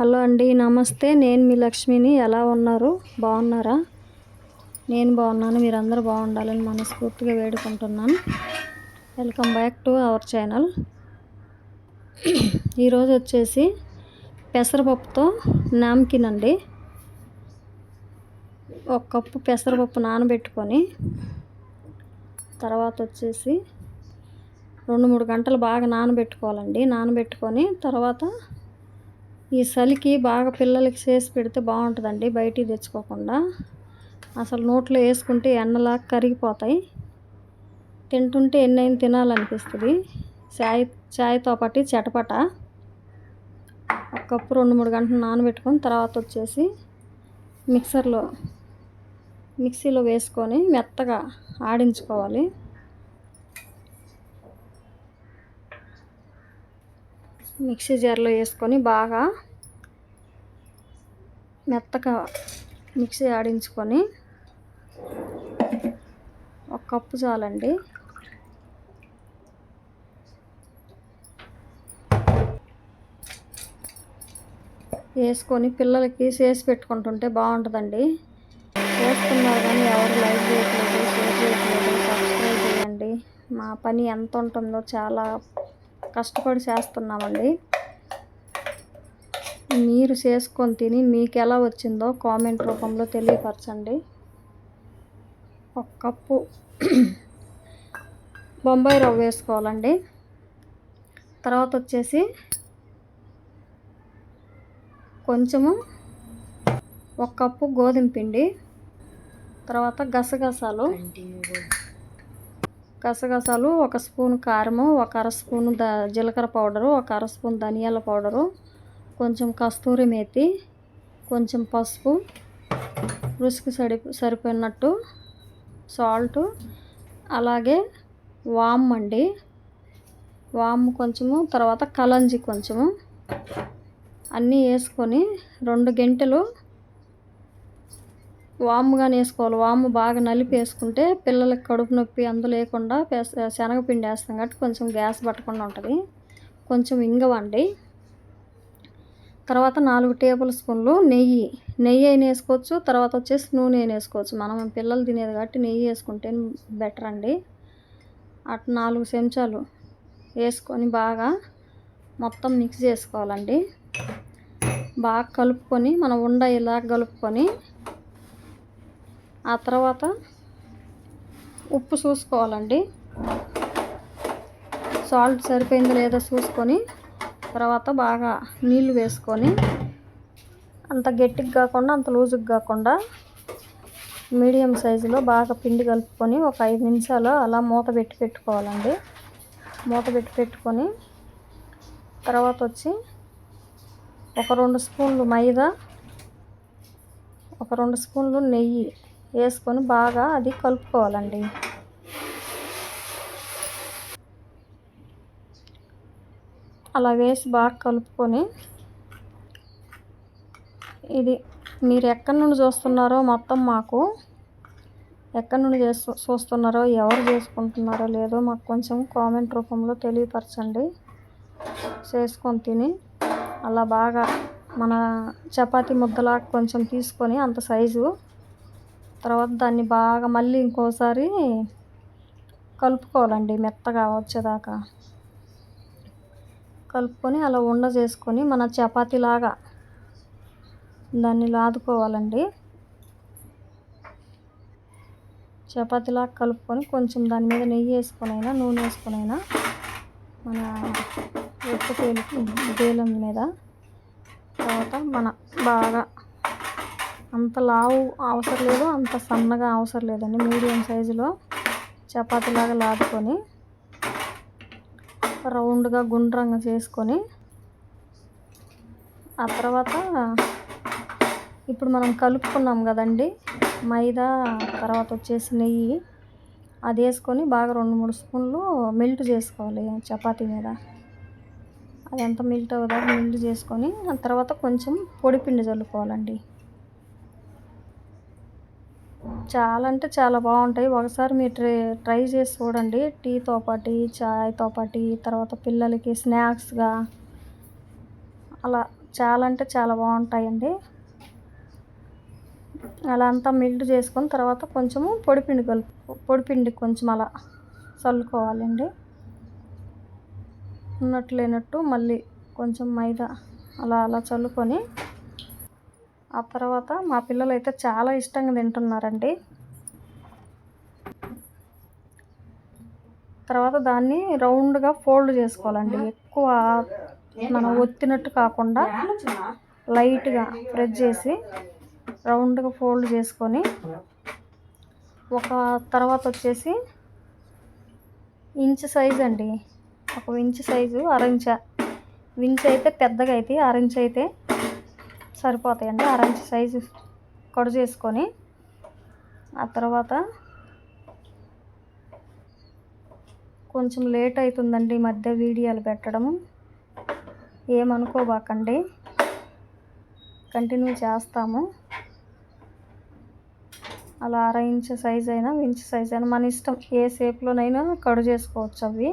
Hello అండి, నమస్తే. నేను మీ లక్ష్మిని. ఎలా ఉన్నారు? బాగున్నారా? నేను బాగున్నాను. మీరందరూ బాగుండాలని మనస్ఫూర్తిగా వేడుకుంటున్నాను. Welcome back to our channel. ఈరోజు వచ్చేసి పెసరపప్పుతో నామ్కిన్ అండి. ఒక కప్పు పెసరపప్పు నానబెట్టుకొని తర్వాత వచ్చేసి 2-3 గంటలు బాగా నానబెట్టుకోవాలండి. నానబెట్టుకొని తర్వాత ఈ చలికి బాగా పిల్లలకి చేసి పెడితే బాగుంటుందండి, బయటికి తెచ్చుకోకుండా. అసలు నోట్లో వేసుకుంటే ఎన్నలా కరిగిపోతాయి. తింటుంటే ఎన్నైనా తినాలనిపిస్తుంది. చాయ్తో పాటు చటపట. ఒక కప్పు 2-3 గంటలు నానబెట్టుకొని తర్వాత వచ్చేసి మిక్సీలో వేసుకొని మెత్తగా ఆడించుకోవాలి. మిక్సీ జార్లో వేసుకొని బాగా మెత్తగా మిక్సీ ఆడించుకొని ఒక కప్పు చాలండి. వేసుకొని పిల్లలకి చేసి పెట్టుకుంటుంటే బాగుంటుందండి. చేస్తున్నారు కానీ ఎవరు లైక్ చేయట్లేదు, షేర్ చేయట్లేదు, సబ్స్క్రైబ్ చేయండి. మా పని ఎంత ఉంటుందో చాలా కష్టపడి చేస్తున్నామండి. మీరు చేసుకొని తిని మీకు ఎలా వచ్చిందో కామెంట్ రూపంలో తెలియపరచండి. ఒక కప్పు బొంబాయి రవ్వ వేసుకోవాలండి. తర్వాత వచ్చేసి కొంచెము ఒక కప్పు గోధుమ పిండి, తర్వాత గసగసాలు 1 స్పూన్ కారము, 1 అర స్పూను జీలకర్ర పౌడరు, 1 అర స్పూన్ ధనియాల పౌడరు, కొంచెం కస్తూరి మేతి, కొంచెం పసుపు, రుచికి సరిపోయినట్టు సాల్టు, అలాగే వామ్ అండి, వామ్ కొంచెము, తర్వాత కలంజి కొంచెము అన్నీ వేసుకొని 2 గంటలు వాముగానే వేసుకోవాలి. వాము బాగా నలిపి వేసుకుంటే పిల్లలకి కడుపు నొప్పి లేకుండా శనగపిండి వేస్తాం కాబట్టి కొంచెం గ్యాస్ పట్టకుండా ఉంటుంది. కొంచెం ఇంగవండి. తర్వాత 4 టేబుల్ స్పూన్లు నెయ్యి అయినా వేసుకోవచ్చు. తర్వాత వచ్చేసి నూనె అయినా వేసుకోవచ్చు. మనం పిల్లలు తినేది కాబట్టి నెయ్యి వేసుకుంటే బెటర్ అండి. అటు 4 చెంచాలు వేసుకొని బాగా మొత్తం మిక్స్ చేసుకోవాలండి. బాగా కలుపుకొని మనం ఇలా కలుపుకొని ఆ తర్వాత ఉప్పు చూసుకోవాలండి. సాల్ట్ సరిపోయిందో లేదో చూసుకొని తర్వాత బాగా నీళ్ళు వేసుకొని అంత గట్టిగా కాకుండా అంత లూజుగా కాకుండా మీడియం సైజులో బాగా పిండి కలుపుకొని ఒక 5 నిమిషాలు అలా మూత పెట్టుకోవాలండి. మూత పెట్టుకొని తర్వాత వచ్చి ఒక 2 స్పూన్లు మైదా, ఒక 2 స్పూన్లు నెయ్యి వేసుకొని బాగా అది కలుపుకోవాలండి. అలా వేసి బాగా కలుపుకొని ఇది మీరు ఎక్కడి నుండి చూస్తున్నారో మొత్తం మాకు ఎక్కడి నుండి చూస్తున్నారో ఎవరు చేసుకుంటున్నారో లేదో మాకు కొంచెం కామెంట్ రూపంలో తెలియపరచండి. చేసుకొని తిని అలా బాగా మన చపాతీ ముద్దలా కొంచెం తీసుకొని అంత సైజు తర్వాత దాన్ని బాగా మళ్ళీ ఇంకోసారి కలుపుకోవాలండి. మెత్తగా వచ్చేదాకా కలుపుకొని అలా ఉండ చేసుకొని మన చపాతీలాగా దాన్ని లాదుకోవాలండి. చపాతీలాగా కలుపుకొని కొంచెం దాని మీద నెయ్యి వేసుకొనైనా నూనె వేసుకొనైనా మన బేలం మీద తర్వాత మన బాగా అంత లావు అవసరం లేదు, అంత సన్నగా అవసరం లేదండి. మీడియం సైజులో చపాతీలాగా లాదుకొని రౌండ్గా గుండ్రంగా చేసుకొని ఆ తర్వాత ఇప్పుడు మనం కలుపుకున్నాం కదండి మైదా, తర్వాత వచ్చేసి నెయ్యి, అది వేసుకొని బాగా 2-3 స్పూన్లు మెల్ట్ చేసుకోవాలి చపాతీ మీద. అది ఎంత మెల్ట్ అవుతుందో మెల్ట్ చేసుకొని ఆ తర్వాత కొంచెం పొడిపిండి చల్లుకోవాలండి. చాలా అంటే చాలా బాగుంటాయి. ఒకసారి మీరు ట్రై చేసి చూడండి. టీతో పాటు, చాయ్తో పాటు, తర్వాత పిల్లలకి స్నాక్స్గా అలా చాలా అంటే చాలా బాగుంటాయండి. అలా అంతా మెల్ట్ చేసుకొని తర్వాత కొంచెము పొడిపిండి కొంచెం అలా చల్లుకోవాలండి. ఉన్నట్టు లేనట్టు మళ్ళీ కొంచెం మైదా అలా అలా చల్లుకొని, ఆ తర్వాత మా పిల్లలు అయితే చాలా ఇష్టంగా తింటున్నారండి. తర్వాత దాన్ని రౌండ్గా ఫోల్డ్ చేసుకోవాలండి. ఎక్కువ మనం ఒత్తినట్టు కాకుండా లైట్గా ప్రెస్ చేసి రౌండ్గా ఫోల్డ్ చేసుకొని, తర్వాత వచ్చేసి ఇంచు సైజు అండి, 1 ఇంచు సైజు, అరించ ఇంచు అయితే పెద్దగా అయితే, అరించ అయితే సరిపోతాయండి. అరించ సైజు కట్ చేసుకొని, ఆ తర్వాత కొంచెం లేట్ అవుతుందండి ఈ మధ్య వీడియోలు పెట్టడం, ఏమనుకోబాకండి, కంటిన్యూ చేస్తాము. అలా 1/2 ఇంచు సైజ్ అయినా, ఇంచు సైజ్ అయినా మన ఇష్టం, ఏ షేప్లోనైనా కట్ చేసుకోవచ్చు అవి.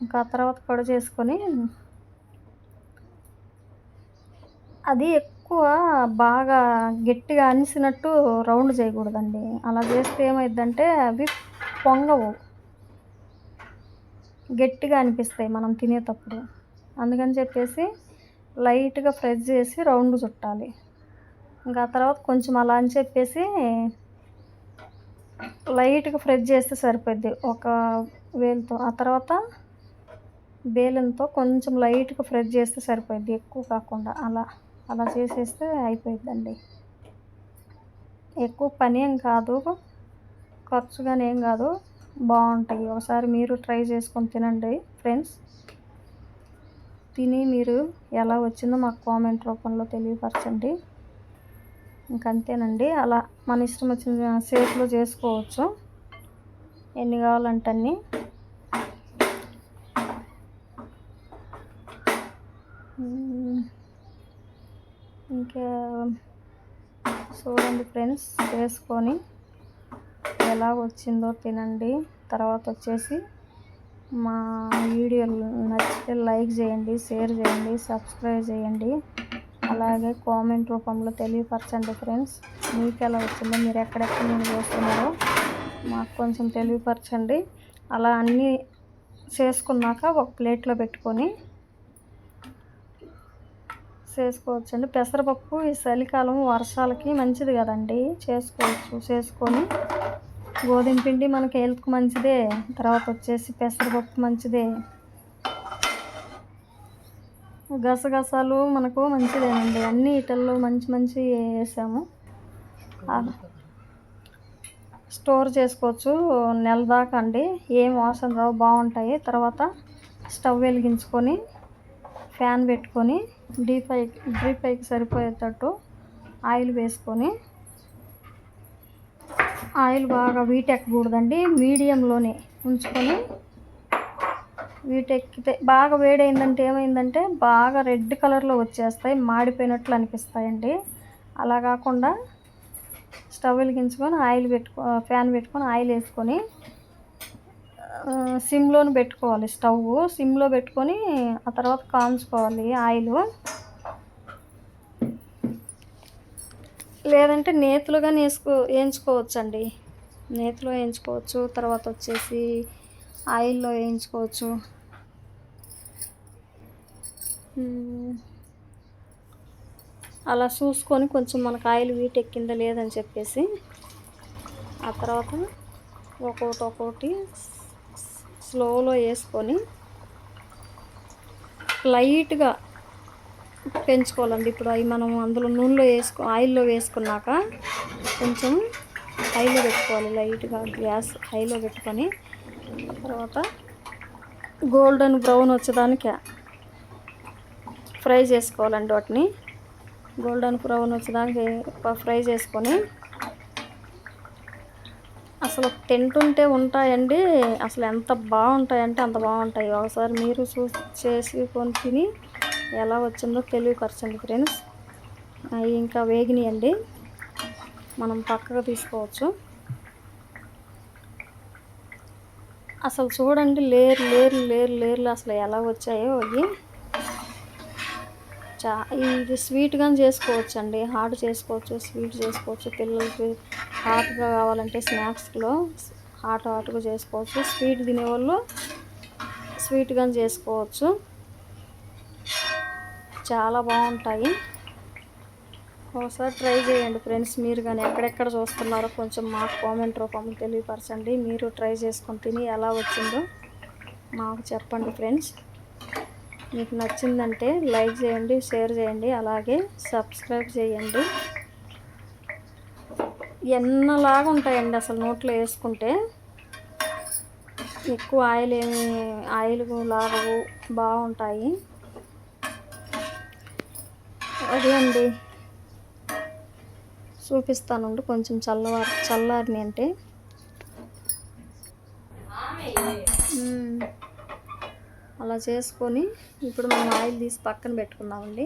ఇంకా తర్వాత కట్ చేసుకొని, అది ఎక్కువ బాగా గట్టిగా అనిసినట్టు రౌండ్ చేయకూడదండి. అలా చేస్తే ఏమైందంటే అవి పొంగవు, గట్టిగా అనిపిస్తాయి మనం తినేటప్పుడు. అందుకని చెప్పేసి లైట్గా ప్రెస్ చేసి రౌండ్ చుట్టాలి. ఇంకా తర్వాత కొంచెం అలా అని చెప్పేసి లైట్గా ప్రెస్ చేస్తే సరిపోద్ది ఒక వేలుతో. ఆ తర్వాత బేలెన్తో కొంచెం లైట్గా ప్రెస్ చేస్తే సరిపోద్ది, ఎక్కువ కాకుండా. అలా అలా చేసేస్తే అయిపోయిద్దండి. ఎక్కువ పని ఏం కాదు, ఖర్చుగానే ఏం కాదు, బాగుంటాయి. ఒకసారి మీరు ట్రై చేసుకొని తినండి ఫ్రెండ్స్. తిని మీరు ఎలా వచ్చిందో మాకు కామెంట్ రూపంలో తెలియపరచండి. ఇంకంతేనండి. అలా మన ఇష్టం వచ్చిన షేప్లో చేసుకోవచ్చు, ఎన్ని కావాలంటే అన్ని. ఇంకా చూడండి ఫ్రెండ్స్, చేసుకొని ఎలా వచ్చిందో తినండి. తర్వాత వచ్చేసి మా వీడియోలు నచ్చితే లైక్ చేయండి, షేర్ చేయండి, సబ్స్క్రైబ్ చేయండి. అలాగే కామెంట్ రూపంలో తెలియపరచండి ఫ్రెండ్స్. మీకు ఎలా వచ్చిందో, మీరు ఎక్కడెక్కడ నేను చేస్తున్నారో మాకు కొంచెం తెలియపరచండి. అలా అన్నీ చేసుకున్నాక ఒక ప్లేట్లో పెట్టుకొని చేసుకోవచ్చండి. పెసరపప్పు ఈ చలికాలం వర్షాలకి మంచిది కదండి, చేసుకోవచ్చు. చేసుకొని గోధుమ పిండి మనకి హెల్త్కి మంచిదే, తర్వాత వచ్చేసి పెసరపప్పు మంచిదే, గసగసాలు మనకు మంచిదేనండి. అన్ని వీటిల్లో మంచి మంచి వేసాము. స్టోర్ చేసుకోవచ్చు నెల దాకా అండి, ఏం వాసన రావు, బాగుంటాయి. తర్వాత స్టవ్ వెలిగించుకొని ఫ్యాన్ పెట్టుకొని డీప్ ఫ్రైకి సరిపోయేటట్టు ఆయిల్ వేసుకొని, ఆయిల్ బాగా వీటెక్కకూడదండి, మీడియంలోనే ఉంచుకొని, వీటెక్కితే బాగా వేడైందంటే ఏమైందంటే బాగా రెడ్ కలర్లో వచ్చేస్తాయి, మాడిపోయినట్లు అనిపిస్తాయండి. అలా కాకుండా స్టవ్ వెలిగించుకొని ఫ్యాన్ పెట్టుకొని ఆయిల్ వేసుకొని సిమ్లోనే పెట్టుకోవాలి. సిమ్లో పెట్టుకొని ఆ తర్వాత కాంచుకోవాలి ఆయిల్. లేదంటే నేతిలో కానీ వేయించుకోవచ్చండి, నేతిలో వేయించుకోవచ్చు. తర్వాత వచ్చేసి ఆయిల్లో వేయించుకోవచ్చు. అలా చూసుకొని కొంచెం మనకు ఆయిల్ వీటెక్కిందా లేదని చెప్పేసి, ఆ తర్వాత ఒక్కొక్కటి స్లోలో వేసుకొని లైట్గా పెంచుకోవాలండి. ఇప్పుడు అవి మనం అందులో ఆయిల్లో వేసుకున్నాక కొంచెం హైలో పెట్టుకోవాలి, లైట్గా గ్యాస్ హైలో పెట్టుకొని, తర్వాత గోల్డెన్ బ్రౌన్ వచ్చేదానికి ఫ్రై చేసుకోవాలండి. వాటిని గోల్డెన్ బ్రౌన్ వచ్చేదానికి ఫ్రై చేసుకొని, అసలు తింటుంటే ఉంటాయండి, అసలు ఎంత బాగుంటాయంటే అంత బాగుంటాయి. ఒకసారి మీరు చేసుకొని తిని ఎలా వచ్చిందో తెలియపరచండి ఫ్రెండ్స్. అవి ఇంకా వేగినాయండి, మనం పక్కకు తీసుకోవచ్చు. అసలు చూడండి లేర్లు అసలు ఎలా వచ్చాయో అవి. ఇది స్వీట్గా చేసుకోవచ్చండి, హాట్ చేసుకోవచ్చు, స్వీట్ చేసుకోవచ్చు. పిల్లలకి హాట్గా కావాలంటే స్నాక్స్లో హాట్గా చేసుకోవచ్చు. స్వీట్ తినేవాళ్ళు స్వీట్గా చేసుకోవచ్చు. చాలా బాగుంటాయి. ఒకసారి ట్రై చేయండి ఫ్రెండ్స్. మీరు కానీ ఎక్కడెక్కడ చూస్తున్నారో కొంచెం మాకు కామెంట్ రూపంలో తెలియపరచండి. మీరు ట్రై చేసుకొని తిని ఎలా వచ్చిందో మాకు చెప్పండి ఫ్రెండ్స్. మీకు నచ్చిందంటే లైక్ చేయండి, షేర్ చేయండి, అలాగే సబ్స్క్రైబ్ చేయండి. ఎన్నలాగా ఉంటాయండి అసలు నోట్లో వేసుకుంటే. ఎక్కువ ఆయిల్ లాగవు, బాగుంటాయి. అదే అండి, చూపిస్తానండి కొంచెం చల్లారిని అంటే. అలా చేసుకొని ఇప్పుడు మనం ఆయిల్ తీసి పక్కన పెట్టుకుందామండి.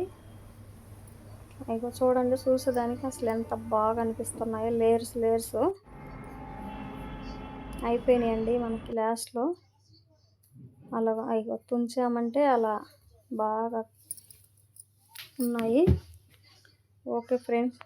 ఇగో చూడండి, చూసేదానికి అసలు ఎంత బాగా అనిపిస్తున్నాయో. లేయర్స్ అయిపోయినాయండి మనకి లాస్ట్లో. అలా ఇగో తుంచామంటే అలా బాగా ఉన్నాయి. Okay friends.